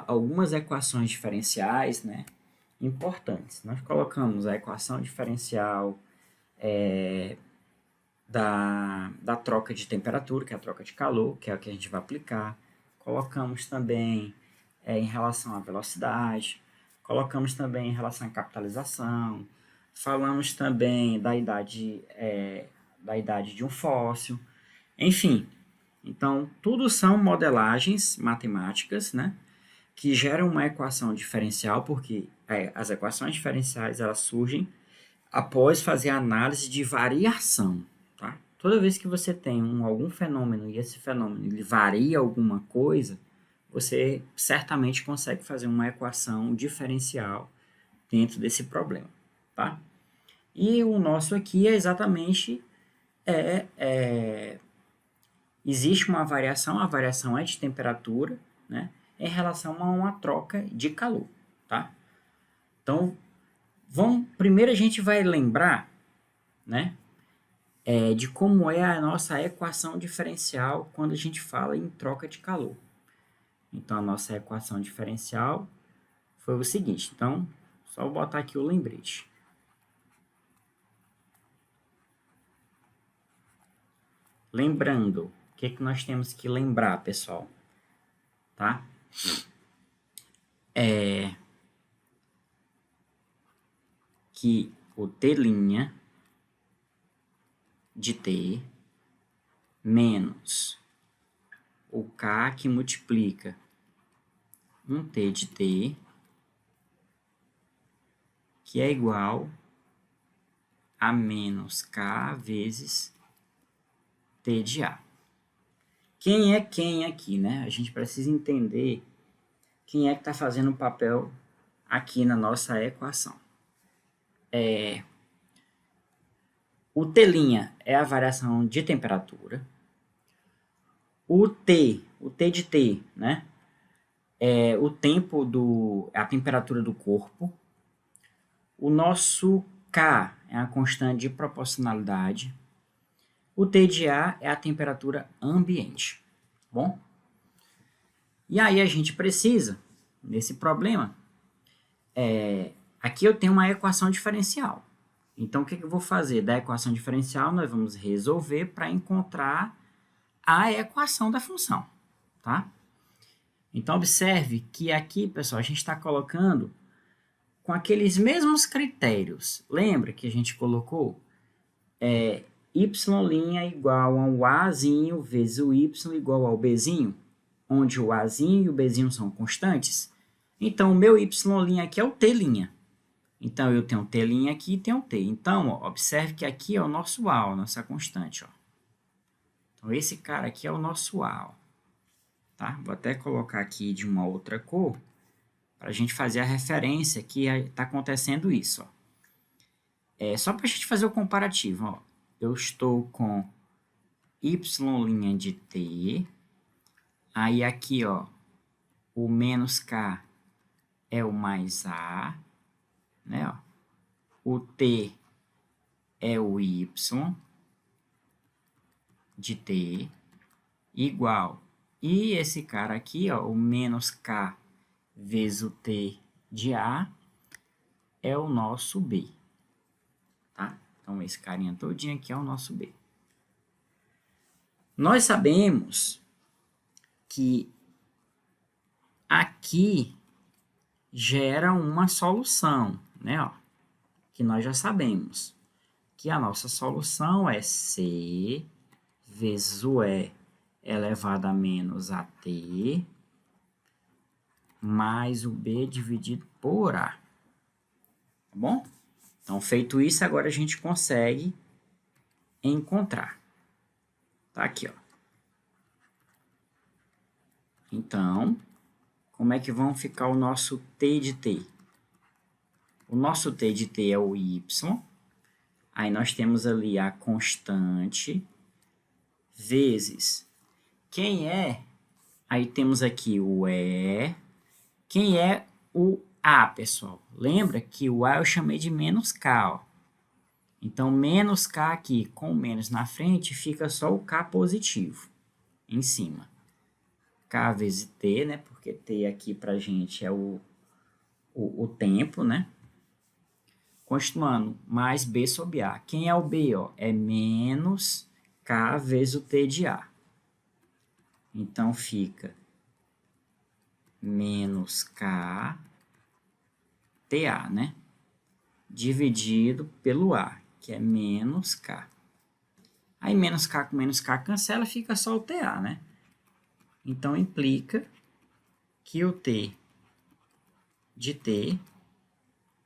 algumas equações diferenciais, né, importantes. Nós colocamos a equação diferencial da troca de temperatura, que é a troca de calor, que é a que a gente vai aplicar. Colocamos também em relação à velocidade, colocamos também em relação à capitalização, falamos também da idade de um fóssil, enfim. Então, tudo são modelagens matemáticas, né, que geram uma equação diferencial, porque as equações diferenciais elas surgem após fazer a análise de variação. Tá? Toda vez que você tem algum fenômeno e esse fenômeno ele varia alguma coisa, você certamente consegue fazer uma equação diferencial dentro desse problema. Tá? E o nosso aqui é exatamente existe uma variação, a variação é de temperatura, né, em relação a uma troca de calor. Tá? Então, primeiro a gente vai lembrar, né, de como é a nossa equação diferencial quando a gente fala em troca de calor. Então, a nossa equação diferencial foi o seguinte. Então, só vou botar aqui o lembrete. Lembrando que nós temos que lembrar, pessoal? Tá? Que o T' de T menos o K que multiplica um T de T, que é igual a menos K vezes T de A. Quem é quem aqui, né? A gente precisa entender quem é que está fazendo o papel aqui na nossa equação. O T' é a variação de temperatura. O T de T, né? É o tempo a temperatura do corpo. O nosso K é a constante de proporcionalidade. O T de A é a temperatura ambiente. Bom? E aí a gente precisa, nesse problema, aqui eu tenho uma equação diferencial. Então, o que eu vou fazer? Da equação diferencial, nós vamos resolver para encontrar a equação da função, tá? Então, observe que aqui, pessoal, a gente está colocando com aqueles mesmos critérios. Lembra que a gente colocou y' igual ao azinho vezes o y igual ao bzinho, onde o azinho e o bzinho são constantes? Então, o meu y' aqui é o t'. Então, eu tenho t' aqui e tenho t. Então, ó, observe que aqui é o nosso a, a nossa constante. Ó. Então, esse cara aqui é o nosso a. Ó. Tá? Vou até colocar aqui de uma outra cor, para a gente fazer a referência que está acontecendo isso. Ó. Só para a gente fazer o comparativo. Ó. Eu estou com y' de t. Aí aqui, ó, o menos k é o mais a. Né, ó. O t é o y de t igual. E esse cara aqui, ó, o menos k vezes o t de a é o nosso b. Tá? Então, esse carinha todinho aqui é o nosso b. Nós sabemos que aqui gera uma solução, né? Ó, que nós já sabemos que a nossa solução é C vezes o E elevado a menos AT mais o B dividido por A. Tá bom? Então, feito isso, agora a gente consegue encontrar. Tá aqui, ó. Então, como é que vão ficar o nosso T de T? O nosso T de T é o Y. Aí nós temos ali a constante vezes quem é? Aí temos aqui o E. Quem é o A, pessoal? Lembra que o A eu chamei de menos K, ó. Então, menos K aqui com menos na frente, fica só o K positivo em cima. K vezes T, né? Porque T aqui pra gente é o tempo, né? Continuando, mais B sobre A. Quem é o B? Ó? É menos K vezes o T de A. Então, fica menos K TA, né? Dividido pelo A, que é menos K. Aí, menos K com menos K cancela, fica só o TA, né? Então, implica que o T de T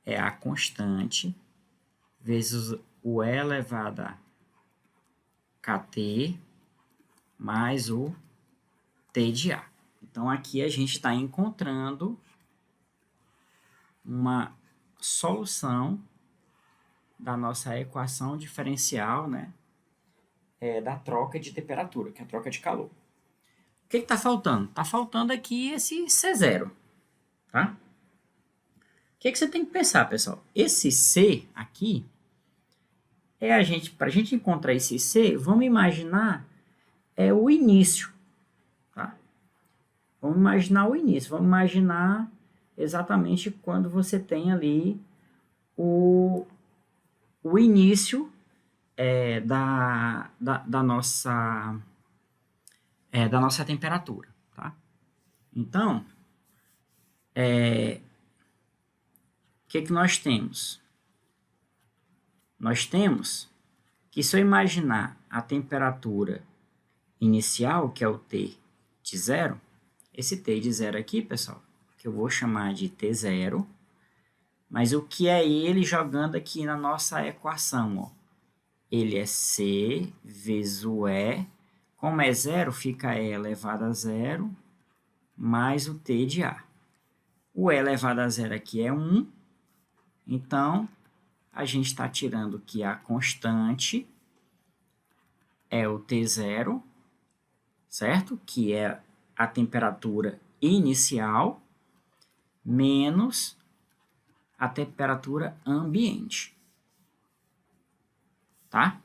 é a constante vezes o E elevado a KT mais o T de A. Então, aqui a gente está encontrando uma solução da nossa equação diferencial, né? Da troca de temperatura, que é a troca de calor. O que está faltando? Está faltando aqui esse C0, tá? O que você tem que pensar, pessoal? Esse C aqui, para a gente encontrar esse C, vamos imaginar o início, tá? Vamos imaginar o início, vamos imaginar exatamente quando você tem ali o início da nossa da nossa temperatura, tá? Então, o que nós temos? Nós temos que, se eu imaginar a temperatura inicial, que é o T de zero, esse T de zero aqui, pessoal, que eu vou chamar de T0, mas o que é ele jogando aqui na nossa equação, ó? Ele é C vezes o E, como é zero, fica E elevado a zero, mais o T de A. O E elevado a zero aqui é 1, então a gente está tirando que a constante é o T0, certo? Que é a temperatura inicial, menos a temperatura ambiente. Tá?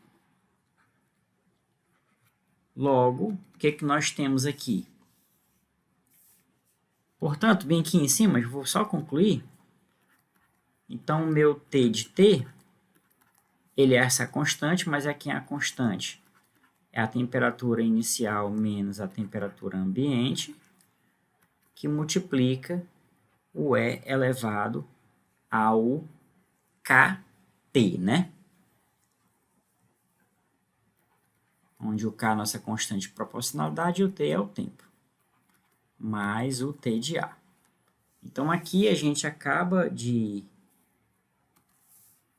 Logo, o que nós temos aqui? Portanto, bem aqui em cima, eu vou só concluir. Então, o meu T de T, ele é essa constante, mas aqui é a constante. É a temperatura inicial menos a temperatura ambiente, que multiplica o E elevado ao KT, né? Onde o K é a nossa constante de proporcionalidade e o T é o tempo, mais o T de A. Então, aqui a gente acaba de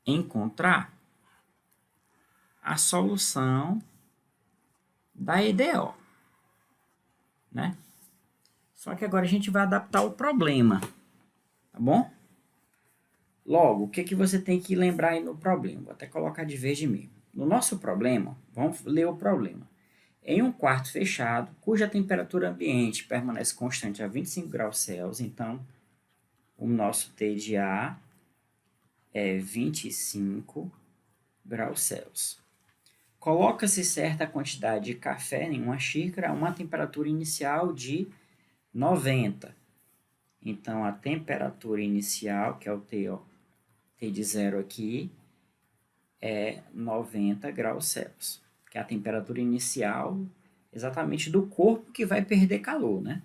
encontrar a solução da EDO, né? Só que agora a gente vai adaptar o problema, tá bom? Logo, o que você tem que lembrar aí no problema? Vou até colocar de verde mesmo. No nosso problema, vamos ler o problema. Em um quarto fechado, cuja temperatura ambiente permanece constante a 25 graus Celsius, então o nosso T de A é 25 graus Celsius. Coloca-se certa quantidade de café em uma xícara a uma temperatura inicial de 90. Então, a temperatura inicial, que é o T, ó, T de zero aqui, é 90 graus Celsius, que é a temperatura inicial exatamente do corpo que vai perder calor, né?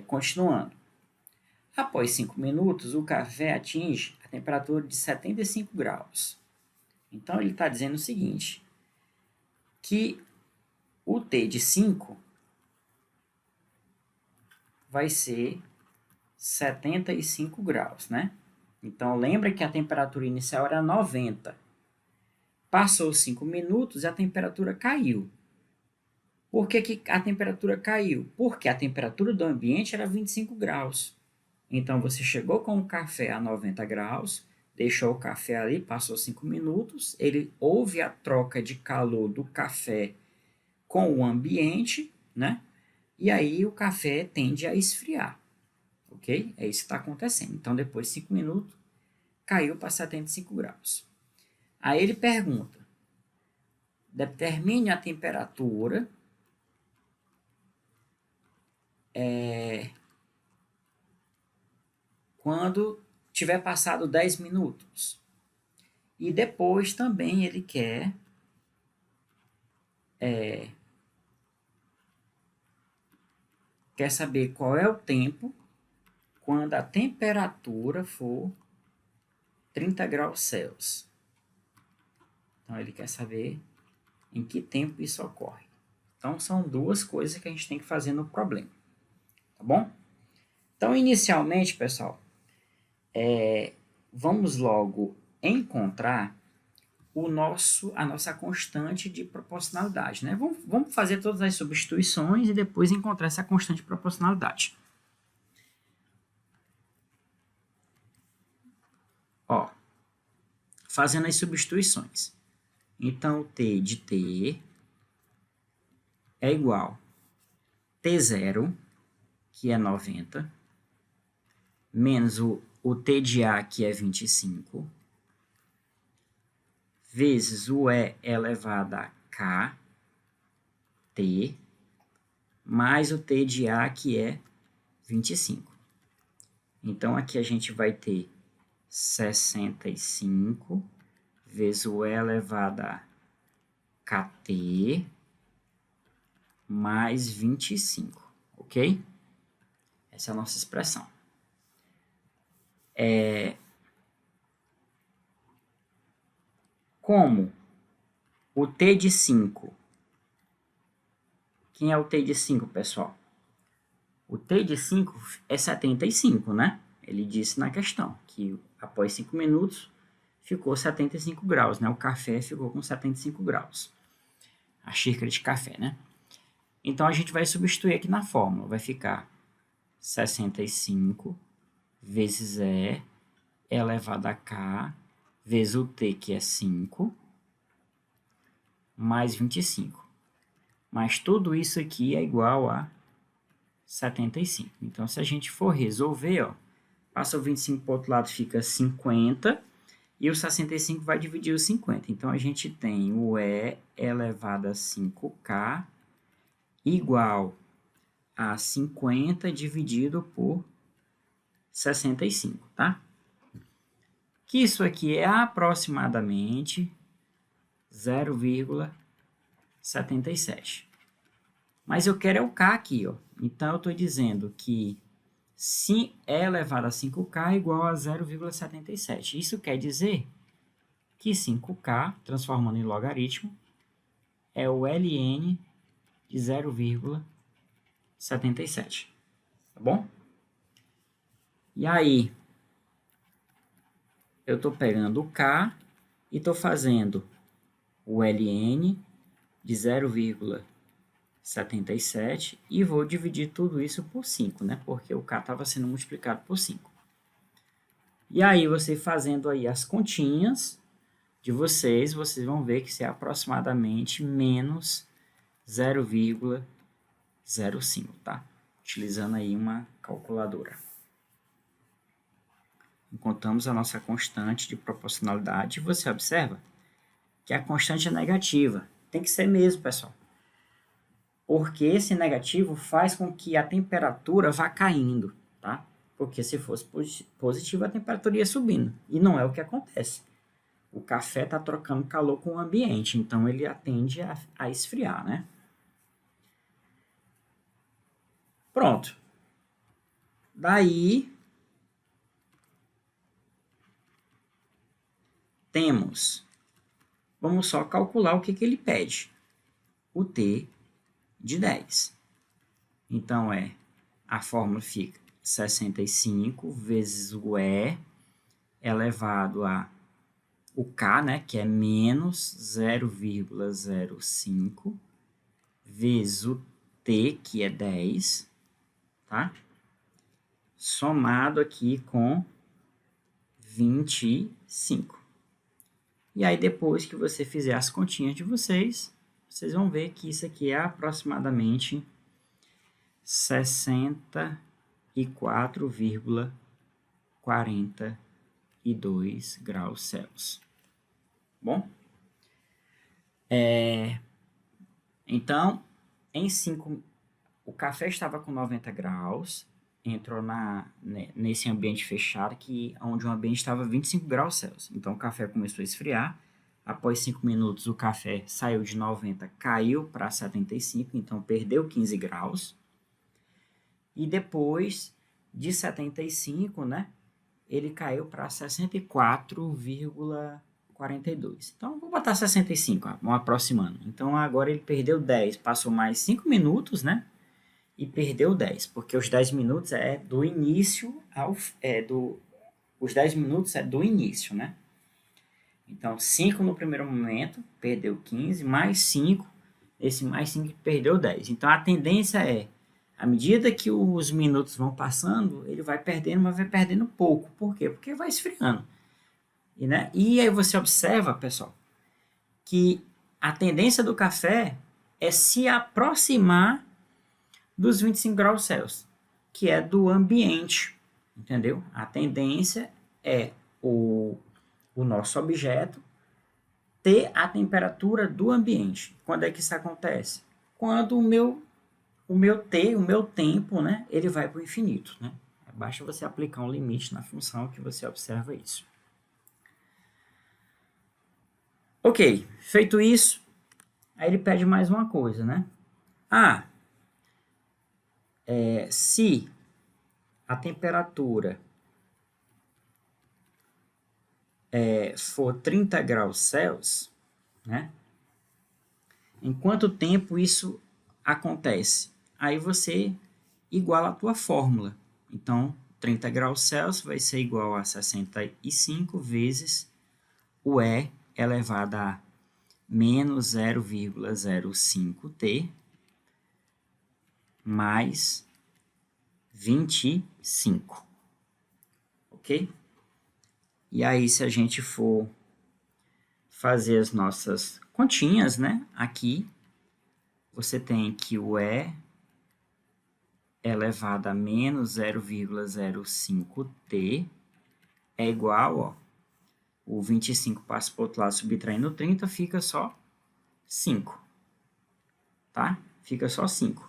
Continuando. Após 5 minutos, o café atinge a temperatura de 75 graus. Então, ele está dizendo o seguinte, que o T de 5 vai ser 75 graus, né? Então, lembra que a temperatura inicial era 90. Passou 5 minutos e a temperatura caiu. Por que a temperatura caiu? Porque a temperatura do ambiente era 25 graus. Então, você chegou com o café a 90 graus, deixou o café ali, passou 5 minutos, houve a troca de calor do café com o ambiente, né? E aí o café tende a esfriar, ok? É isso que está acontecendo. Então, depois de 5 minutos, caiu para 75 graus. Aí ele pergunta, determine a temperatura quando tiver passado 10 minutos. E depois também ele quer saber qual é o tempo quando a temperatura for 30 graus Celsius. Então, ele quer saber em que tempo isso ocorre. Então, são duas coisas que a gente tem que fazer no problema. Tá bom? Então, inicialmente, pessoal, vamos logo encontrar a nossa constante de proporcionalidade, né? Vamos fazer todas as substituições e depois encontrar essa constante de proporcionalidade. Ó, fazendo as substituições. Então, o T de T é igual a T0, que é 90, menos o T de A, que é 25, vezes o E elevado a K, T, mais o T de A, que é 25. Então, aqui a gente vai ter 65 vezes o E elevado a KT, mais 25, ok? Essa é a nossa expressão. Como o t de 5, quem é o t de 5, pessoal? O t de 5 é 75, né? Ele disse na questão que após 5 minutos ficou 75 graus, né? O café ficou com 75 graus. A xícara de café, né? Então, a gente vai substituir aqui na fórmula. Vai ficar 65 vezes E elevado a K vezes o T, que é 5, mais 25. Mas tudo isso aqui é igual a 75. Então, se a gente for resolver, ó, passa o 25 para o outro lado, fica 50, e o 65 vai dividir o 50. Então, a gente tem o E elevado a 5K igual a 50 dividido por 65, tá? Que isso aqui é aproximadamente 0,77. Mas eu quero é o K aqui, ó. Então, eu estou dizendo que E elevado a 5K é igual a 0,77. Isso quer dizer que 5K, transformando em logaritmo, é o ln de 0,77. Tá bom? E aí, eu estou pegando o K e estou fazendo o ln de 0,77 e vou dividir tudo isso por 5, né? Porque o K estava sendo multiplicado por 5. E aí, você fazendo aí as continhas de vocês vão ver que isso é aproximadamente menos 0,05, tá? Utilizando aí uma calculadora. Encontramos a nossa constante de proporcionalidade e você observa que a constante é negativa. Tem que ser mesmo, pessoal. Porque esse negativo faz com que a temperatura vá caindo, tá? Porque se fosse positivo, a temperatura ia subindo. E não é o que acontece. O café está trocando calor com o ambiente, então ele tende a esfriar, né? Pronto. Daí, vamos só calcular o que ele pede. O T de 10. Então, a fórmula fica 65 vezes o E elevado a o K, né, que é menos 0,05, vezes o T, que é 10, tá? Somado aqui com 25. E aí, depois que você fizer as continhas de vocês vão ver que isso aqui é aproximadamente 64,42 graus Celsius. Bom? Então, em 5, o café estava com 90 graus, entrou nesse ambiente fechado, onde o ambiente estava 25 graus Celsius. Então, o café começou a esfriar. Após 5 minutos, o café saiu de 90, caiu para 75, então perdeu 15 graus. E depois de 75, né, ele caiu para 64,42. Então, vou botar 65, vamos aproximando. Então, agora ele perdeu 10, passou mais 5 minutos, né? E perdeu 10, porque os 10 minutos é do início os 10 minutos é do início, né? Então, 5 no primeiro momento, perdeu 15, mais 5, esse mais 5 perdeu 10. Então, a tendência à medida que os minutos vão passando, ele vai perdendo, mas vai perdendo pouco. Por quê? Porque vai esfriando. E aí você observa, pessoal, que a tendência do café é se aproximar dos 25 graus Celsius, que é do ambiente, entendeu? A tendência é o nosso objeto ter a temperatura do ambiente. Quando é que isso acontece? Quando o meu tempo, né, ele vai para o infinito, né? Basta você aplicar um limite na função que você observa isso. Ok, feito isso, aí ele pede mais uma coisa, né? Se a temperatura for 30 graus Celsius, né? Em quanto tempo isso acontece? Aí você iguala a tua fórmula. Então, 30 graus Celsius vai ser igual a 65 vezes o E elevado a menos 0,05T mais 25. Ok? E aí, se a gente for fazer as nossas continhas, né? Aqui, você tem que o E elevado a menos 0,05T é igual, ó, o 25 passa para o outro lado subtraindo 30, fica só 5, tá? Fica só 5.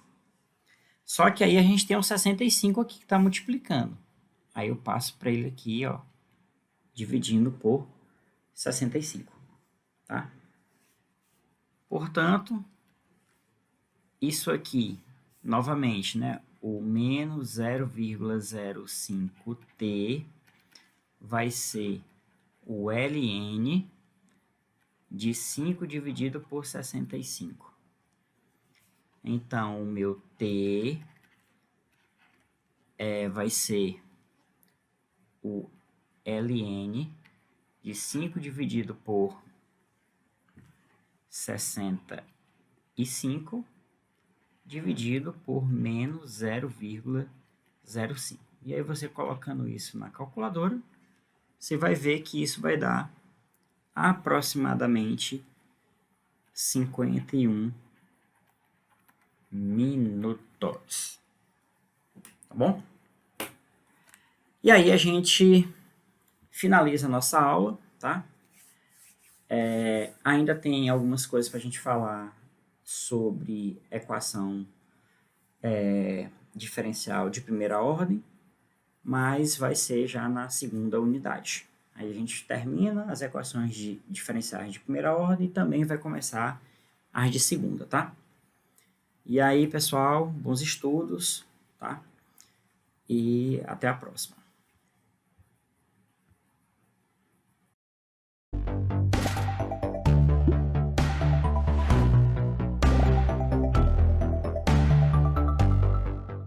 Só que aí a gente tem um 65 aqui que está multiplicando. Aí eu passo para ele aqui, ó, dividindo por 65, tá? Portanto, isso aqui, novamente, né? O menos 0,05T vai ser o ln de 5 dividido por 65. Então, o meu T vai ser o ln de 5 dividido por 65 dividido por menos 0,05. E aí você colocando isso na calculadora, você vai ver que isso vai dar aproximadamente 51 minutos. Tá bom? E aí a gente finaliza a nossa aula, tá? Ainda tem algumas coisas para a gente falar sobre equação diferencial de primeira ordem, mas vai ser já na segunda unidade. Aí a gente termina as equações diferenciais de primeira ordem e também vai começar as de segunda, tá? E aí, pessoal, bons estudos, tá? E até a próxima.